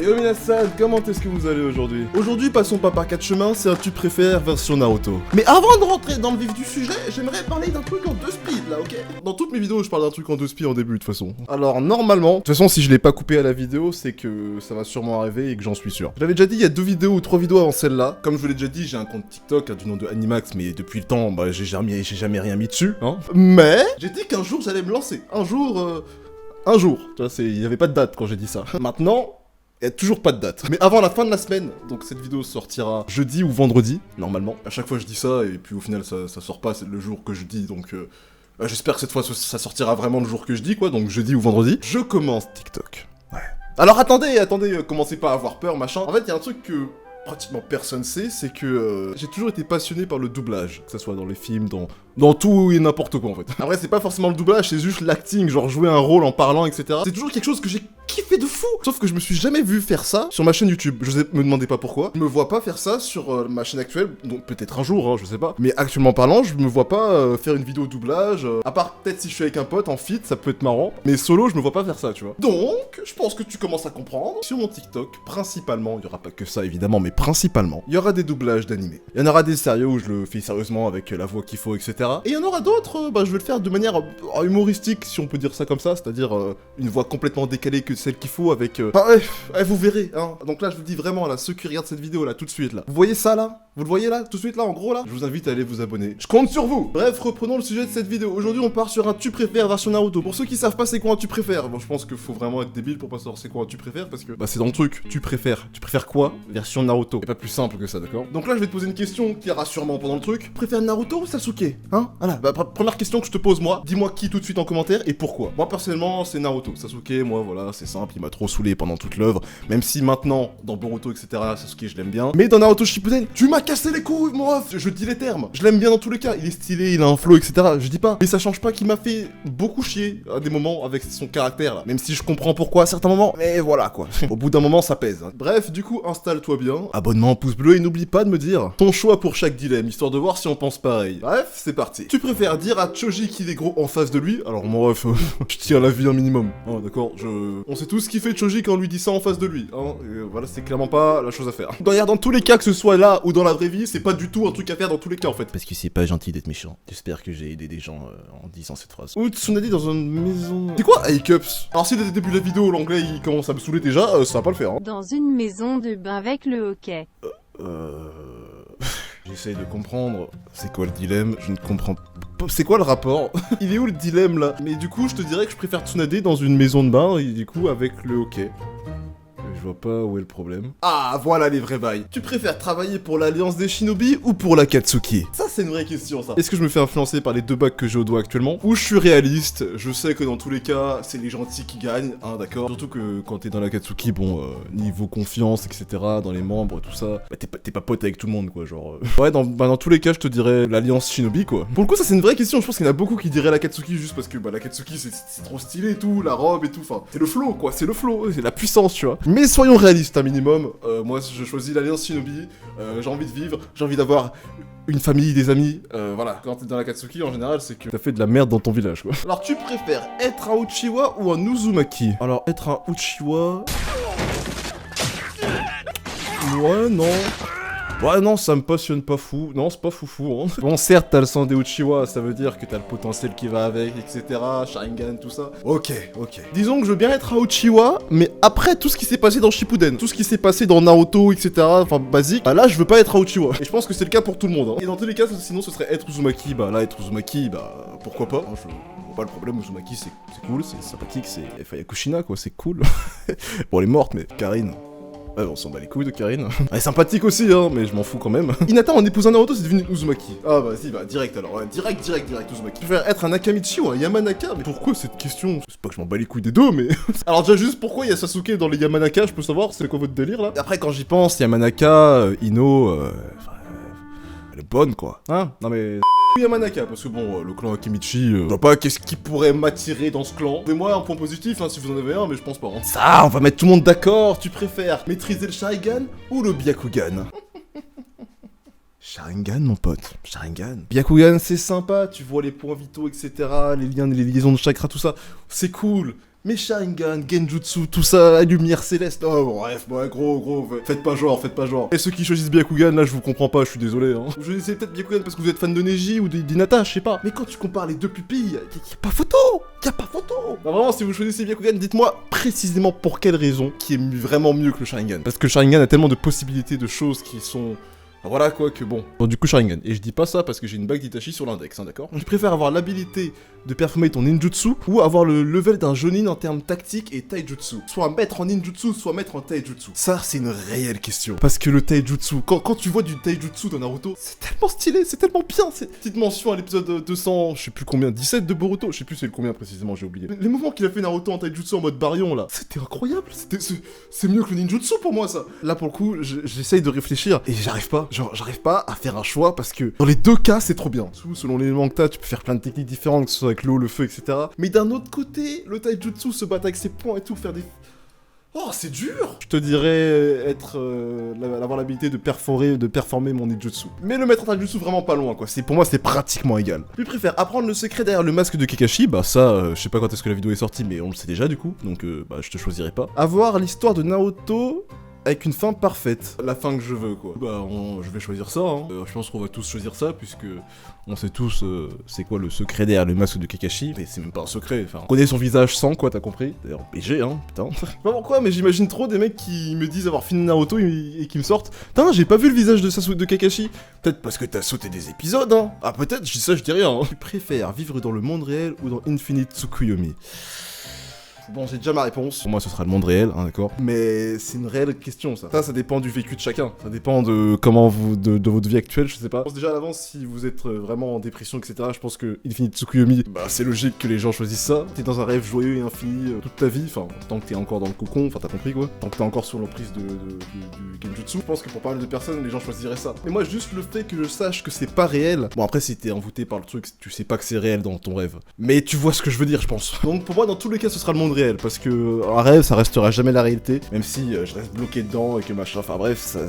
Yo Minasan, comment est-ce que vous allez aujourd'hui? Aujourd'hui, passons pas par quatre chemins, c'est un tu préfères version Naruto. Mais avant de rentrer dans le vif du sujet, j'aimerais parler d'un truc en deux speed là, ok? Dans toutes mes vidéos, je parle d'un truc en deux speed en début de toute façon. Alors normalement, de toute façon si je l'ai pas coupé à la vidéo, c'est que ça va sûrement arriver et que j'en suis sûr. Je l'avais déjà dit il y a 2 vidéos ou 3 vidéos avant celle-là. Comme je vous l'ai déjà dit, j'ai un compte TikTok du nom de Animax, mais depuis le temps, bah j'ai jamais rien mis dessus, hein. Mais j'ai dit qu'un jour j'allais me lancer. Un jour, tu vois, il y avait pas de date quand j'ai dit ça. Maintenant... il y a toujours pas de date. Mais avant la fin de la semaine, donc cette vidéo sortira jeudi ou vendredi, normalement. À chaque fois je dis ça, et puis au final ça sort pas, c'est le jour que je dis, donc j'espère que cette fois ça sortira vraiment le jour que je dis, quoi, donc jeudi ou vendredi. Je commence TikTok. Ouais. Alors attendez, commencez pas à avoir peur, machin. En fait, il y a un truc que pratiquement personne sait, c'est que j'ai toujours été passionné par le doublage. Que ça soit dans les films, dans tout et n'importe quoi en fait. Après, c'est pas forcément le doublage, c'est juste l'acting, genre jouer un rôle en parlant, etc. C'est toujours quelque chose que j'ai kiffé de fou. Sauf que je me suis jamais vu faire ça sur ma chaîne YouTube. Me demandez pas pourquoi. Je me vois pas faire ça sur ma chaîne actuelle, donc peut-être un jour, hein, je sais pas. Mais actuellement parlant, je me vois pas faire une vidéo doublage. À part peut-être si je suis avec un pote en feat, ça peut être marrant. Mais solo, je me vois pas faire ça, tu vois. Donc, je pense que tu commences à comprendre. Sur mon TikTok, principalement, il y aura pas que ça évidemment, mais principalement, il y aura des doublages d'animés. Il y en aura des sérieux où je le fais sérieusement avec la voix qu'il faut, etc. Et il y en aura d'autres, je vais le faire de manière humoristique, si on peut dire ça comme ça, c'est-à-dire une voix complètement décalée que celle qu'il faut avec... vous verrez, hein. Donc là, je vous dis vraiment, là, ceux qui regardent cette vidéo, là, tout de suite, là. Vous voyez ça, là? Vous le voyez, là? Tout de suite, là, en gros, là? Je vous invite à aller vous abonner. Je compte sur vous! Bref, reprenons le sujet de cette vidéo. Aujourd'hui, on part sur un tu préfères version Naruto. Pour ceux qui savent pas c'est quoi un tu préfères, bon, je pense qu'il faut vraiment être débile pour pas savoir c'est quoi un tu préfères, parce que, bah, c'est dans le truc. Tu préfères. Tu préfères quoi? Version Naruto. C'est pas plus simple que ça, d'accord? Donc là, je vais te poser une question qui ira sûrement pendant le truc. Tu préfères Naruto ou Sasuke? Hein? Voilà, bah, première question que je te pose, moi. Dis-moi qui tout de suite en commentaire et pourquoi. Moi, personnellement, c'est Naruto. Sasuke, moi, voilà, c'est simple, il m'a trop saoulé pendant toute l'œuvre. Même si maintenant, dans Boruto, etc., Sasuke, je l'aime bien. Mais dans Naruto Shippuden, tu m'as cassé les couilles, mon ref. Je dis les termes. Je l'aime bien dans tous les cas. Il est stylé, il a un flow, etc. Je dis pas. Mais ça change pas qu'il m'a fait beaucoup chier à des moments avec son caractère, là. Même si je comprends pourquoi à certains moments. Mais voilà, quoi. Au bout d'un moment, ça pèse. Hein. Bref, du coup, installe-toi bien. Abonnement, pouce bleu et n'oublie pas de me dire ton choix pour chaque dilemme, histoire de voir si on pense pareil. Bref, c'est parti. Tu préfères dire à Choji qu'il est gros en face de lui? Alors, mon ref, je tiens la vie un minimum. Hein, d'accord, on sait tous ce qu'il fait Choji quand on lui dit ça en face de lui. Hein, voilà, c'est clairement pas la chose à faire. D'ailleurs, dans tous les cas, que ce soit là ou dans la vraie vie, c'est pas du tout un truc à faire dans tous les cas en fait. Parce que c'est pas gentil d'être méchant. J'espère que j'ai aidé des gens en disant cette phrase. Ou Tsunade dans une maison. C'est quoi Hiccups? Alors, si dès le début de la vidéo, l'anglais il commence à me saouler déjà, ça va pas le faire. Hein. Dans une maison de bain avec le hockey. J'essaye de comprendre. C'est quoi le dilemme? Je ne comprends pas. C'est quoi le rapport? Il est où le dilemme là? Mais du coup, je te dirais que je préfère Tsunade dans une maison de bain et du coup avec le hockey. Je vois pas où est le problème. Ah, voilà les vrais bails. Tu préfères travailler pour l'Alliance des Shinobi ou pour l'Akatsuki? Ça, c'est une vraie question, ça. Est-ce que je me fais influencer par les 2 bacs que j'ai au doigt actuellement? Ou je suis réaliste, je sais que dans tous les cas, c'est les gentils qui gagnent, hein, d'accord? Surtout que quand t'es dans l'Akatsuki, bon, niveau confiance, etc., dans les membres, tout ça, bah t'es pas pote avec tout le monde, quoi, genre... Ouais, dans tous les cas, je te dirais l'Alliance Shinobi, quoi. Pour le coup, ça, c'est une vraie question. Je pense qu'il y en a beaucoup qui diraient l'Akatsuki juste parce que, bah, l'Akatsuki, c'est trop stylé et tout, la robe et tout, enfin... C'est le flow, quoi, c'est le flow, c'est la puissance, tu vois. Mais soyons réalistes un minimum, moi je choisis l'Alliance Shinobi, j'ai envie de vivre, j'ai envie d'avoir une famille, des amis, voilà. Quand t'es dans l'Akatsuki, en général, c'est que t'as fait de la merde dans ton village, quoi. Alors tu préfères être un Uchiwa ou un Uzumaki? Alors, être un Uchiwa... Ouais, non... Ouais, non, ça me passionne pas fou. Non, c'est pas foufou, hein. Bon, certes, t'as le sang des Uchiwa, ça veut dire que t'as le potentiel qui va avec, etc. Sharingan, tout ça. Ok. Disons que je veux bien être un Uchiwa, mais après tout ce qui s'est passé dans Shippuden, tout ce qui s'est passé dans Naruto, etc., enfin, basique, bah là, je veux pas être un Uchiwa. Et je pense que c'est le cas pour tout le monde, hein. Et dans tous les cas, sinon, ce serait être Uzumaki. Bah là, être Uzumaki, bah, pourquoi pas, hein, je vois pas le problème. Uzumaki, c'est cool, c'est sympathique, c'est Yakushina, quoi, c'est cool. Bon, elle est morte, mais Karine... Ouais, on s'en bat les couilles de Karine. Elle est sympathique aussi, hein, mais je m'en fous quand même. Hinata en épousant Naruto, c'est devenu Uzumaki. Ah bah si, bah direct alors, ouais, direct Uzumaki. Je préfère être un Nakamichi ou un Yamanaka, mais pourquoi cette question? C'est pas que je m'en bats les couilles des deux, mais... Alors déjà juste, pourquoi il y a Sasuke dans les Yamanaka, je peux savoir, c'est quoi votre délire là? Après quand j'y pense, Yamanaka, Ino, elle est bonne quoi. Hein? Non mais... Yamanaka, parce que bon, le clan Akimichi, je vois pas qu'est-ce qui pourrait m'attirer dans ce clan. Donnez-moi un point positif, hein, si vous en avez un, mais je pense pas. Hein. Ça, on va mettre tout le monde d'accord. Tu préfères maîtriser le Sharingan ou le Byakugan? Sharingan, mon pote. Sharingan. Byakugan, c'est sympa, tu vois les points vitaux, etc., les liens, les liaisons de chakra, tout ça. C'est cool. Mais Sharingan, Genjutsu, tout ça, lumière céleste. Oh, bref, ouais, gros, faites pas genre. Et ceux qui choisissent Byakugan, là, je vous comprends pas, je suis désolé, hein. Vous choisissez peut-être Byakugan parce que vous êtes fan de Neji ou d'Hinata, je sais pas. Mais quand tu compares les deux pupilles, y'a pas photo. Non, vraiment, si vous choisissez Byakugan, dites-moi précisément pour quelle raison qui est vraiment mieux que le Sharingan. Parce que le Sharingan a tellement de possibilités de choses qui sont... Voilà quoi que bon. Bon du coup Sharingan. Et je dis pas ça parce que j'ai une bague d'Itachi sur l'index, hein, d'accord. Je préfère avoir l'habilité de performer ton ninjutsu ou avoir le level d'un Jonin en termes tactiques et taijutsu. Soit maître en ninjutsu, soit maître en taijutsu. Ça c'est une réelle question. Parce que le taijutsu, quand tu vois du taijutsu dans Naruto, c'est tellement stylé, c'est tellement bien. Cette petite mention à l'épisode 200, je sais plus combien, 17 de Boruto, je sais plus c'est le combien précisément, j'ai oublié. Les mouvements qu'il a fait Naruto en taijutsu en mode Baryon là, c'était incroyable. C'est mieux que le ninjutsu pour moi ça. Là pour le coup, j'essaye de réfléchir et j'arrive pas. Genre, j'arrive pas à faire un choix parce que dans les deux cas, c'est trop bien. Selon les éléments que t'as, tu peux faire plein de techniques différentes, que ce soit avec l'eau, le feu, etc. Mais d'un autre côté, le taijutsu se battre avec ses poings et tout, faire des... Oh, c'est dur. Je te dirais avoir l'habilité de performer mon ninjutsu. Mais le mettre en taijutsu vraiment pas loin, quoi. Pour moi, c'est pratiquement égal. Je préfère apprendre le secret derrière le masque de Kakashi. Bah ça, je sais pas quand est-ce que la vidéo est sortie, mais on le sait déjà du coup. Donc, bah, je te choisirai pas. Avoir l'histoire de Naoto... avec une fin parfaite, la fin que je veux quoi. Bah je vais choisir ça, hein. Je pense qu'on va tous choisir ça puisque on sait tous c'est quoi le secret derrière le masque de Kakashi. Mais c'est même pas un secret, enfin on connaît son visage sans quoi, t'as compris. D'ailleurs PG hein, putain. Je sais pas pourquoi mais j'imagine trop des mecs qui me disent avoir fini Naruto et qui me sortent. Putain j'ai pas vu le visage de Kakashi. Peut-être parce que t'as sauté des épisodes hein. Ah peut-être, je dis ça je dis rien hein. Tu préfères vivre dans le monde réel ou dans Infinite Tsukuyomi? Bon, j'ai déjà ma réponse. Pour moi, ce sera le monde réel, hein, d'accord. Mais c'est une réelle question, ça. Ça dépend du vécu de chacun. Ça dépend de comment de votre vie actuelle, je sais pas. Je pense déjà à l'avance, si vous êtes vraiment en dépression, etc., je pense que Infinite Tsukuyomi, bah, c'est logique que les gens choisissent ça. T'es dans un rêve joyeux et infini toute ta vie, enfin, tant que t'es encore dans le cocon, enfin, t'as compris, quoi. Tant que t'es encore sous l'emprise du Genjutsu. Je pense que pour pas mal de personnes, les gens choisiraient ça. Mais moi, juste le fait que je sache que c'est pas réel... Bon, après, si t'es envoûté par le truc, tu sais pas que c'est réel dans ton rêve. Mais tu vois ce que je veux dire, je pense. Donc, pour moi, dans tous les cas, ce sera le monde réel, parce que un rêve ça restera jamais la réalité, même si je reste bloqué dedans et que machin, enfin bref, ça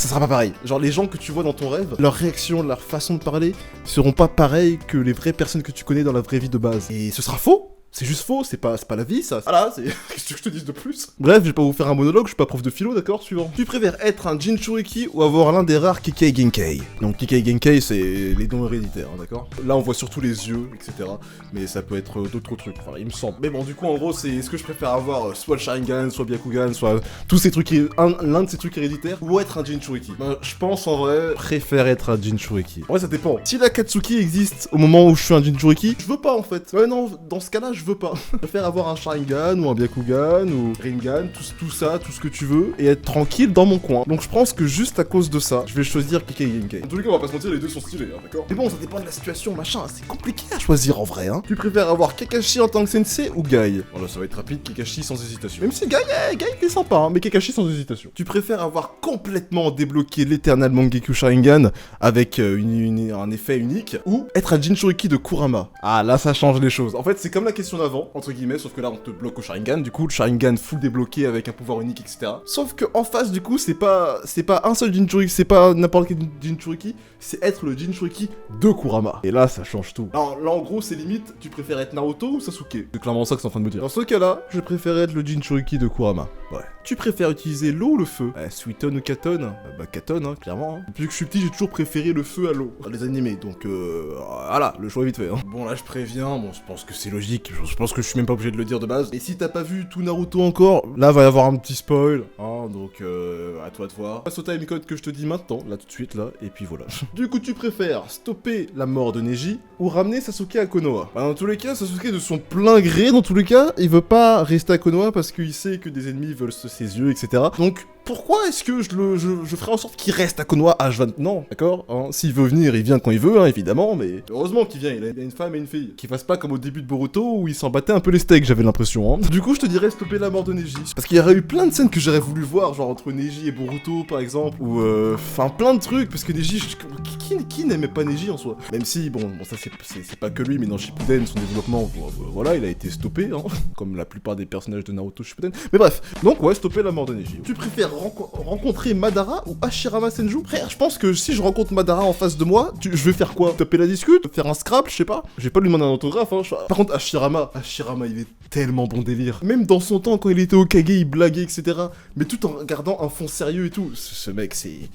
sera pas pareil. Genre les gens que tu vois dans ton rêve, leurs réactions, leur façon de parler seront pas pareilles que les vraies personnes que tu connais dans la vraie vie de base. Et ce sera faux. C'est juste faux, c'est pas la vie ça. Voilà, c'est... Qu'est-ce que je te dise de plus? Bref, je vais pas vous faire un monologue, je suis pas prof de philo, d'accord? Suivant. Tu préfères être un Jinchuriki ou avoir l'un des rares Kikai Genkei? Donc Kikai Genkei, c'est les dons héréditaires, hein, d'accord? Là, on voit surtout les yeux, etc. Mais ça peut être d'autres trucs, enfin, il me semble. Mais bon, du coup, en gros, c'est est-ce que je préfère avoir soit le Sharingan, soit Byakugan, soit tous ces trucs, l'un de ces trucs héréditaires, ou être un Jinchuriki? Ben, je pense, en vrai, préfère être un Jinchuriki. En vrai, ça dépend. Si la Katsuki existe au moment où je suis un Jinchuriki, je veux pas, en fait. Ouais, non, dans ce cas-là, je veux pas. Je préfère avoir un Sharingan ou un Byakugan ou Rinnegan, tout ça, tout ce que tu veux, et être tranquille dans mon coin. Donc je pense que juste à cause de ça, je vais choisir Kikai Genkei. En tous les cas, on va pas se mentir, les deux sont stylés, hein, d'accord? Mais bon, ça dépend de la situation, machin, c'est compliqué à choisir en vrai, hein. Tu préfères avoir Kakashi en tant que sensei ou Guy? Voilà, ça va être rapide, Kakashi sans hésitation. Même si Guy il est sympa, hein, mais Kakashi sans hésitation. Tu préfères avoir complètement débloqué l'éternel Mangekyou Sharingan avec un effet unique, ou être un Jinchuriki de Kurama? Ah, là ça change les choses. En fait, c'est comme la question d'avant, entre guillemets, sauf que là on te bloque au Sharingan, du coup le Sharingan full débloqué avec un pouvoir unique, etc. Sauf que en face du coup c'est pas un seul Jinchuriki, c'est pas n'importe quel Jinchuriki, c'est être le Jinchuriki de Kurama. Et là ça change tout. Alors là en gros c'est limite, tu préfères être Naruto ou Sasuke? C'est clairement ça que c'est en train de me dire. Dans ce cas là, je préfère être le Jinchuriki de Kurama. Ouais. Tu préfères utiliser l'eau ou le feu? Suiton ou Katon? Bah Katon hein, clairement. Hein. Depuis que je suis petit j'ai toujours préféré le feu à l'eau. Dans les animés, donc voilà, le choix est vite fait. Hein. Bon là je préviens, bon je pense que c'est logique, je pense que je suis même pas obligé de le dire de base. Et si t'as pas vu tout Naruto encore, là va y avoir un petit spoil, hein, donc à toi de voir. Passe au timecode que je te dis maintenant, là tout de suite là, et puis voilà. Du coup tu préfères stopper la mort de Neji ou ramener Sasuke à Konoha? Bah dans tous les cas, Sasuke de son plein gré, dans tous les cas, il veut pas rester à Konoha parce qu'il sait que des ennemis veulent ses yeux, etc. Donc pourquoi est-ce que je ferais en sorte qu'il reste à Konoha H20? Non, d'accord hein, s'il veut venir, il vient quand il veut, hein, évidemment, mais heureusement qu'il vient, il a une femme et une fille. Qu'il fasse pas comme au début de Boruto où il s'en battait un peu les steaks, j'avais l'impression. Hein. Du coup, je te dirais stopper la mort de Neji. Parce qu'il y aurait eu plein de scènes que j'aurais voulu voir, genre entre Neji et Boruto par exemple, ou enfin plein de trucs, parce que Neji, qui n'aimait pas Neji en soi? Même si, bon ça c'est pas que lui, mais dans Shippuden, son développement, voilà, il a été stoppé, hein, comme la plupart des personnages de Naruto Shippuden. Mais bref, donc ouais, stopper la mort de Neji. Tu préfères rencontrer Madara ou Hashirama Senju? Frère, je pense que si je rencontre Madara en face de moi, je vais faire quoi? Taper la discute? Faire un scrap? Je sais pas. Je vais pas lui demander un autographe, hein. Par contre, Hashirama, il est tellement bon délire. Même dans son temps, quand il était Hokage, il blaguait, etc. Mais tout en gardant un fond sérieux et tout. Ce mec, c'est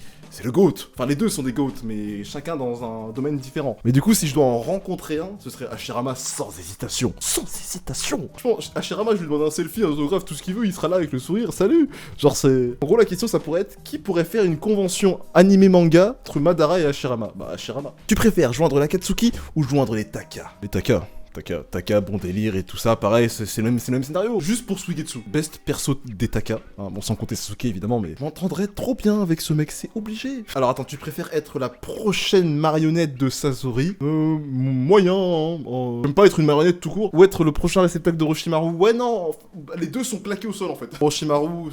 le GOAT. Enfin, les deux sont des GOAT, mais chacun dans un domaine différent. Mais du coup, si je dois en rencontrer un, ce serait Hashirama sans hésitation. Sans hésitation. Franchement, Hashirama, je lui demande un selfie, un autographe, tout ce qu'il veut, il sera là avec le sourire. Salut. Genre, c'est... En gros, la question, ça pourrait être qui pourrait faire une convention animé-manga entre Madara et Hashirama? Bah, Hashirama. Tu préfères joindre l'Akatsuki ou joindre les Taka? Les Taka, bon délire et tout ça, pareil, c'est le même scénario. Juste pour Suigetsu, best perso des Taka. Hein, bon, sans compter Sasuke évidemment, mais m'entendrais trop bien avec ce mec, c'est obligé. Alors attends, tu préfères être la prochaine marionnette de Sasori? Moyen, hein. J'aime pas être une marionnette tout court. Ou être le prochain réceptacle de Orochimaru? Ouais, non, les deux sont claqués au sol en fait. Orochimaru,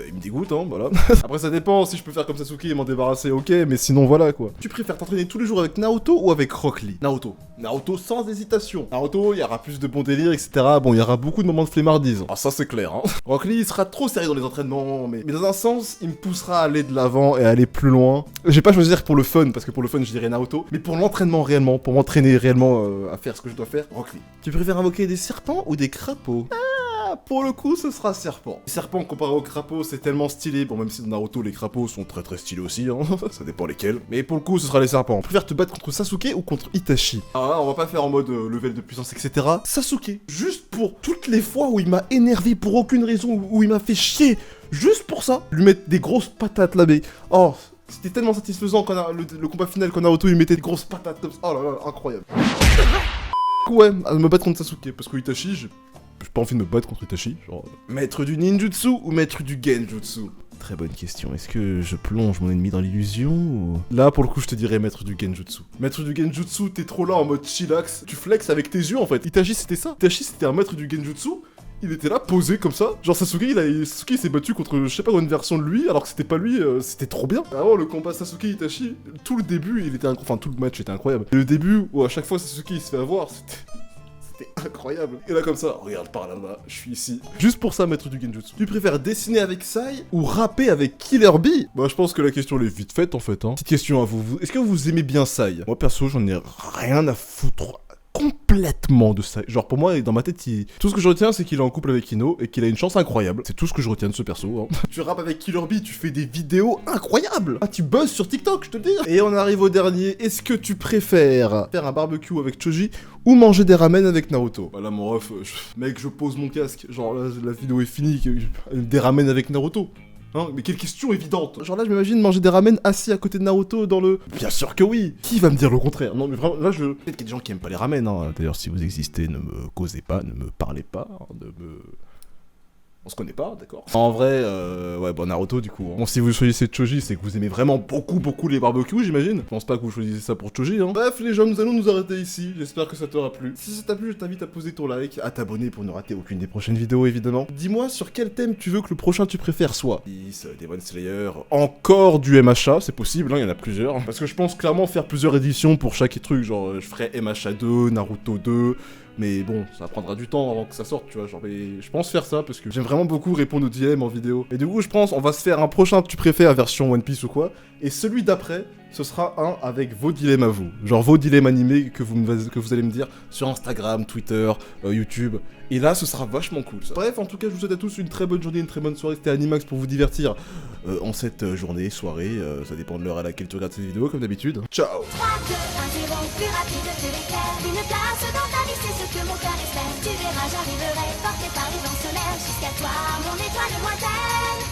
il me dégoûte, hein, voilà. Après, ça dépend, si je peux faire comme Sasuke et m'en débarrasser, ok, mais sinon, voilà quoi. Tu préfères t'entraîner tous les jours avec Naoto ou avec Rock Lee? Naoto sans hésitation. Naruto, il y aura plus de bon délire, etc. Bon, il y aura beaucoup de moments de flemmardise. Ah, ça c'est clair, hein. Rock Lee, il sera trop sérieux dans les entraînements, mais dans un sens, il me poussera à aller de l'avant et à aller plus loin. Je vais pas choisir pour le fun, parce que pour le fun, je dirais Naruto, mais pour l'entraînement réellement, pour m'entraîner réellement à faire ce que je dois faire, Rock Lee. Tu préfères invoquer des serpents ou des crapauds? Pour le coup, ce sera serpent. Les serpents comparé aux crapauds, c'est tellement stylé. Bon, même si dans Naruto, les crapauds sont très très stylés aussi, hein. Ça dépend lesquels. Mais pour le coup, ce sera les serpents. Tu préfères te battre contre Sasuke ou contre Itachi? Alors là, on va pas faire en mode level de puissance, etc. Sasuke, juste pour toutes les fois où il m'a énervé pour aucune raison, où il m'a fait chier, juste pour ça, lui mettre des grosses patates là, mais... Oh, c'était tellement satisfaisant quand le combat final, quand Naruto il mettait des grosses patates comme ça. Oh là là, incroyable. Ouais, à me battre contre Sasuke, parce que Itachi, j'ai pas envie de me battre contre Itachi, genre... Maître du ninjutsu ou maître du genjutsu? Très bonne question, est-ce que je plonge mon ennemi dans l'illusion ou... Là, pour le coup, je te dirais maître du genjutsu. Maître du genjutsu, t'es trop là en mode chillax, tu flexes avec tes yeux en fait. Itachi, c'était ça. Itachi, c'était un maître du genjutsu, il était là, posé comme ça. Genre Sasuke, Sasuke s'est battu contre, je sais pas, une version de lui, alors que c'était pas lui, c'était trop bien. Vraiment, le combat Sasuke-Itachi, tout le début, il était enfin, tout le match était incroyable. Et le début, où à chaque fois Sasuke, il se fait avoir, c'était incroyable. Et là comme ça, regarde par là-bas, je suis ici. Juste pour ça, maître du genjutsu. Tu préfères dessiner avec Sai ou rapper avec Killer Bee? Bah je pense que la question elle est vite faite en fait, hein. Petite question à vous, est-ce que vous aimez bien Sai? Moi perso, j'en ai rien à foutre complètement de ça. Genre pour moi, dans ma tête, tout ce que je retiens, c'est qu'il est en couple avec Ino et qu'il a une chance incroyable. C'est tout ce que je retiens de ce perso, hein. Tu rappes avec Killer Bee, tu fais des vidéos incroyables. Ah, tu buzzes sur TikTok, je te le dis. Et on arrive au dernier. Est-ce que tu préfères faire un barbecue avec Choji ou manger des ramen avec Naruto? Bah là, mon ref, mec, je pose mon casque. Genre là, la vidéo est finie. Des ramen avec Naruto. Hein, mais quelle question évidente! Genre là, je m'imagine manger des ramen assis à côté de Naruto dans le... Bien sûr que oui! Qui va me dire le contraire? Non, mais vraiment, là, peut-être qu'il y a des gens qui aiment pas les ramen, hein. D'ailleurs, si vous existez, ne me causez pas, ne me parlez pas, hein, on se connaît pas, d'accord? En vrai, ouais, bon, Naruto, du coup. Hein. Bon, si vous choisissez Choji, c'est que vous aimez vraiment beaucoup les barbecues, j'imagine. Je pense pas que vous choisissez ça pour Choji, hein. Bref, les gens, nous allons nous arrêter ici. J'espère que ça t'aura plu. Si ça t'a plu, je t'invite à poser ton like, à t'abonner pour ne rater aucune des prochaines vidéos, évidemment. Dis-moi sur quel thème tu veux que le prochain tu préfères soit. Demon Slayer, encore du MHA, c'est possible, hein, il y en a plusieurs. Parce que je pense clairement faire plusieurs éditions pour chaque truc, genre, je ferai MHA 2, Naruto 2... Mais bon, ça prendra du temps avant que ça sorte, tu vois, genre, mais je pense faire ça, parce que j'aime vraiment beaucoup répondre aux DM en vidéo. Et du coup, je pense, on va se faire un prochain tu préfères version One Piece ou quoi, et celui d'après, ce sera un avec vos dilemmes à vous. Genre vos dilemmes animés que vous allez me dire sur Instagram, Twitter, YouTube. Et là, ce sera vachement cool, ça. Bref, en tout cas, je vous souhaite à tous une très bonne journée, une très bonne soirée. C'était Animax pour vous divertir en cette journée, soirée. Ça dépend de l'heure à laquelle tu regardes cette vidéo, comme d'habitude. Ciao! 3, 2, 1, 0, plus rapide que l'éclair. Une place dans ta vie, c'est ce que mon cœur espère. Tu verras, j'arriverai, porté par les vents solaires. Jusqu'à toi, mon étoile lointaine.